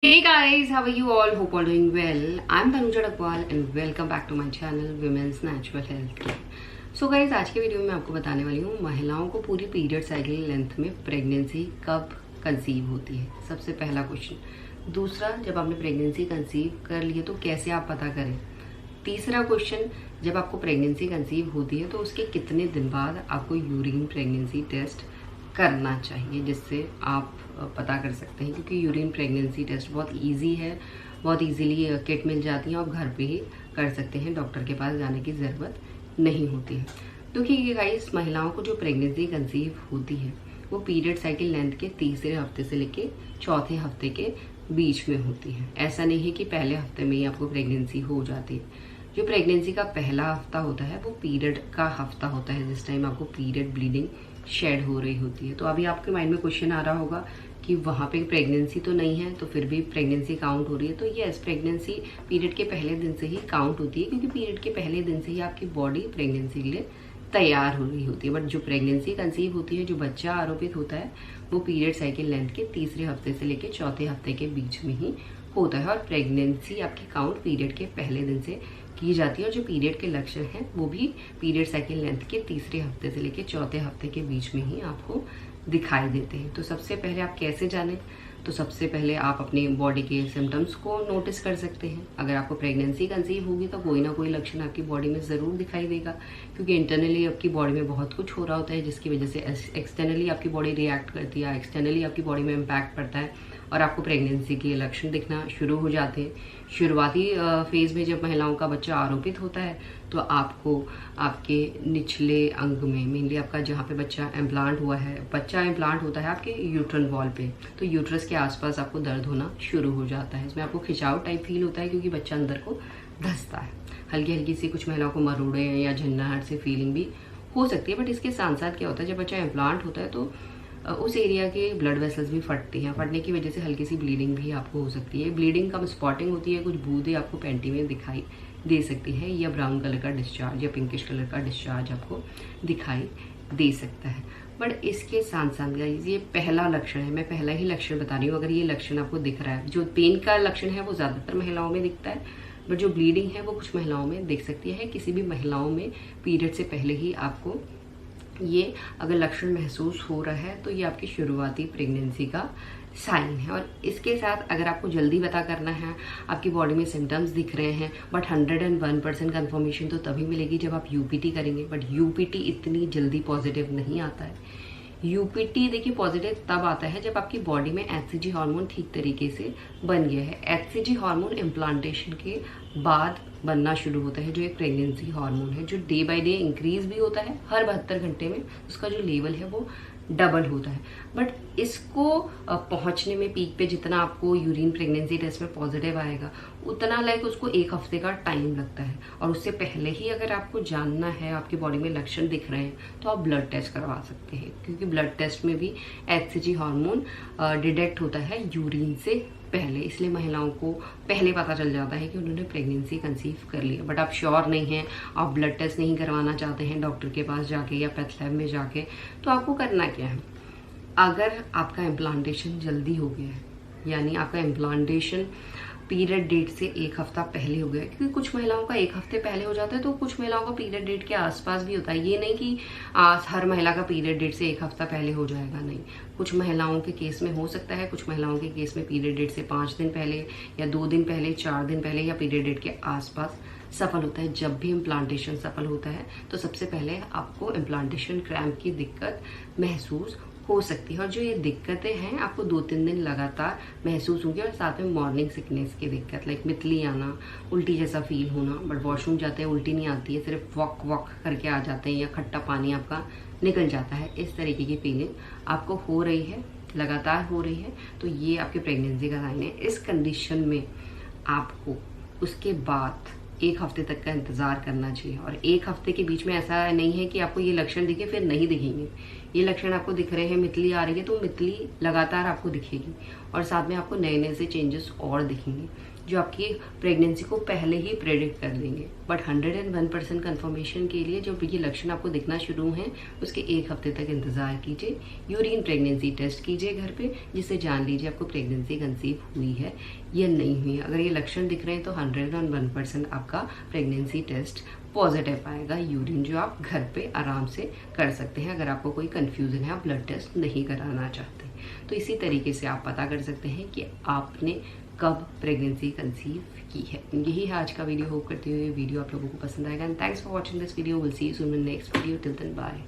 Hey guys, how are you all? Hope all doing well. I'm Tanuja Dakwal and welcome back to my channel Women's Natural Health Care. So guys, आज के video में आपको बताने वाली हूँ महिलाओं को पूरी पीरियड साइकिल लेंथ में प्रेगनेंसी कब कंसीव होती है। सबसे पहला क्वेश्चन। दूसरा, जब आपने प्रेगनेंसी कंसीव कर ली है तो कैसे आप पता करें। तीसरा क्वेश्चन, जब आपको प्रेगनेंसी कंसीव होती है तो उसके कितने दिन बाद आपको यूरिन प्रेगनेंसी टेस्ट करना चाहिए, जिससे आप पता कर सकते हैं। क्योंकि यूरिन प्रेगनेंसी टेस्ट बहुत इजी है, बहुत इजीली किट मिल जाती है, आप घर पे ही कर सकते हैं, डॉक्टर के पास जाने की ज़रूरत नहीं होती है। क्योंकि गाइस, महिलाओं को जो प्रेगनेंसी कंसीव होती है वो पीरियड साइकिल लेंथ के तीसरे हफ्ते से लेके चौथे हफ्ते के बीच में होती है। ऐसा नहीं है कि पहले हफ्ते में ही आपको प्रेगनेंसी हो जाती है। जो प्रेगनेंसी का पहला हफ्ता होता है वो पीरियड का हफ्ता होता है, जिस टाइम आपको पीरियड ब्लीडिंग शेड हो रही होती है। तो अभी आपके माइंड में क्वेश्चन आ रहा होगा कि वहाँ पे प्रेगनेंसी तो नहीं है तो फिर भी प्रेगनेंसी काउंट हो रही है। तो यस, प्रेगनेंसी पीरियड के पहले दिन से ही काउंट होती है, क्योंकि पीरियड के पहले दिन से ही आपकी बॉडी प्रेगनेंसी के लिए तैयार हो रही होती है। बट जो प्रेगनेंसी कंसीव होती है, जो बच्चा आरोपित होता है, वो पीरियड साइकिल लेंथ के तीसरे हफ्ते से लेकर चौथे हफ्ते के बीच में ही होता है। और प्रेगनेंसी आपकी काउंट पीरियड के पहले दिन से की जाती है। और जो पीरियड के लक्षण हैं वो भी पीरियड साइकिल लेंथ के तीसरे हफ्ते से लेकर चौथे हफ्ते के बीच में ही आपको दिखाई देते हैं। तो सबसे पहले आप कैसे जानें, तो सबसे पहले आप अपनी बॉडी के सिम्टम्स को नोटिस कर सकते हैं। अगर आपको प्रेगनेंसी कंसीव होगी तो कोई ना कोई लक्षण आपकी बॉडी में ज़रूर दिखाई देगा, क्योंकि इंटरनली आपकी बॉडी में बहुत कुछ हो रहा होता है, जिसकी वजह से एक्सटर्नली आपकी बॉडी रिएक्ट करती है, एक्सटर्नली आपकी बॉडी में इम्पैक्ट पड़ता है और आपको प्रेगनेंसी के लक्षण दिखना शुरू हो जाते हैं। शुरुआती फेज में जब महिलाओं का बच्चा आरोपित होता है तो आपको आपके निचले अंग में, मेनली आपका जहाँ पे बच्चा इम्प्लांट हुआ है, बच्चा इम्प्लांट होता है आपके यूट्रन वॉल पे, तो यूट्रस के आसपास आपको दर्द होना शुरू हो जाता है। इसमें आपको खिंचाव टाइप फील होता है, क्योंकि बच्चा अंदर को धंसता है। हल्की हल्की सी कुछ महिलाओं को मरोड़े या झन्नाहट से फीलिंग भी हो सकती है। बट इसके साथ साथ क्या होता है, जब बच्चा इम्प्लांट होता है तो उस एरिया के ब्लड वेसल्स भी फटती हैं। फटने की वजह से हल्की सी ब्लीडिंग भी आपको हो सकती है। ब्लीडिंग कम स्पॉटिंग होती है, कुछ बूंदें आपको पैंटी में दिखाई दे सकती है, या ब्राउन कलर का डिस्चार्ज या पिंकिश कलर का डिस्चार्ज आपको दिखाई दे सकता है। बट इसके साथ साथ गाइस, ये पहला लक्षण है, मैं पहला ही लक्षण बता रही हूँ। अगर ये लक्षण आपको दिख रहा है, जो पेन का लक्षण है वो ज़्यादातर महिलाओं में दिखता है, बट जो ब्लीडिंग है वो कुछ महिलाओं में दिख सकती है। किसी भी महिलाओं में पीरियड से पहले ही आपको ये अगर लक्षण महसूस हो रहा है तो ये आपकी शुरुआती प्रेगनेंसी का साइन है। और इसके साथ अगर आपको जल्दी पता करना है, आपकी बॉडी में सिम्टम्स दिख रहे हैं, बट 101% कन्फर्मेशन तो तभी मिलेगी जब आप यूपीटी करेंगे। बट यूपीटी इतनी जल्दी पॉजिटिव नहीं आता है। यूपीटी देखिए पॉजिटिव तब आता है जब आपकी बॉडी में एचसीजी हार्मोन ठीक तरीके से बन गया है। एचसीजी हार्मोन इम्प्लांटेशन के बाद बनना शुरू होता है, जो एक प्रेगनेंसी हार्मोन है, जो डे बाय डे इंक्रीज भी होता है। हर 72 घंटे में उसका जो लेवल है वो डबल होता है। बट इसको पहुंचने में पीक पे जितना आपको यूरिन प्रेगनेंसी टेस्ट में पॉजिटिव आएगा, उतना लाइक उसको एक हफ्ते का टाइम लगता है। और उससे पहले ही अगर आपको जानना है, आपकी बॉडी में लक्षण दिख रहे हैं, तो आप ब्लड टेस्ट करवा सकते हैं, क्योंकि ब्लड टेस्ट में भी एचसीजी हार्मोन डिटेक्ट होता है यूरिन से पहले। इसलिए महिलाओं को पहले पता चल जाता है कि उन्होंने प्रेगनेंसी कंसीव कर लिया। बट आप श्योर नहीं हैं, आप ब्लड टेस्ट नहीं करवाना चाहते हैं डॉक्टर के पास जाके या पैथ लैब में जाके, तो आपको करना क्या है। अगर आपका इम्प्लांटेशन जल्दी हो गया है, यानी आपका इम्प्लांटेशन पीरियड डेट से एक हफ्ता पहले हो गया, क्योंकि कुछ महिलाओं का एक हफ्ते पहले हो जाता है, तो कुछ महिलाओं का पीरियड डेट के आसपास भी होता है। ये नहीं कि हर महिला का पीरियड डेट से एक हफ्ता पहले हो जाएगा, नहीं। कुछ महिलाओं के केस में हो सकता है, कुछ महिलाओं के केस में पीरियड डेट से 5 दिन पहले या 2 दिन पहले, 4 दिन पहले या पीरियड डेट के आसपास सफल होता है। जब भी इम्प्लांटेशन सफल होता है तो सबसे पहले आपको इम्प्लांटेशन क्रैम्प की दिक्कत महसूस हो सकती है। और जो ये दिक्कतें हैं आपको 2-3 दिन लगातार महसूस होंगी, और साथ में मॉर्निंग सिकनेस की दिक्कत, लाइक मितली आना, उल्टी जैसा फील होना। बट वॉशरूम जाते हैं उल्टी नहीं आती है, सिर्फ वॉक वॉक करके आ जाते हैं, या खट्टा पानी आपका निकल जाता है। इस तरीके की फीलिंग आपको हो रही है, लगातार हो रही है, तो ये आपकी प्रेगनेंसी का साइन है। इस कंडीशन में आपको उसके बाद एक हफ्ते तक का इंतजार करना चाहिए। और एक हफ्ते के बीच में ऐसा नहीं है कि आपको ये लक्षण दिखे फिर नहीं दिखेंगे। ये लक्षण आपको दिख रहे हैं, मितली आ रही है तो मितली लगातार आपको दिखेगी, और साथ में आपको नए नए से चेंजेस और दिखेंगे। जो आपकी प्रेगनेंसी को पहले ही प्रेडिक्ट कर देंगे। बट 101% कन्फर्मेशन के लिए जो ये लक्षण आपको दिखना शुरू हैं उसके 1 हफ्ते तक इंतज़ार कीजिए। यूरिन प्रेगनेंसी टेस्ट कीजिए घर पे, जिससे जान लीजिए आपको प्रेगनेंसी कंसीव हुई है या नहीं हुई है। अगर ये लक्षण दिख रहे हैं तो 101% आपका प्रेगनेंसी टेस्ट पॉजिटिव आएगा यूरिन, जो आप घर पे आराम से कर सकते हैं। अगर आपको कोई कंफ्यूजन है, आप ब्लड टेस्ट नहीं कराना चाहते, तो इसी तरीके से आप पता कर सकते हैं कि आपने कब प्रेगनेंसी कंसीव की है। यही है आज का वीडियो। होप करते हुए वीडियो आप लोगों को पसंद आएगा and thanks for watching this video. Will see you soon in next video. Till then bye.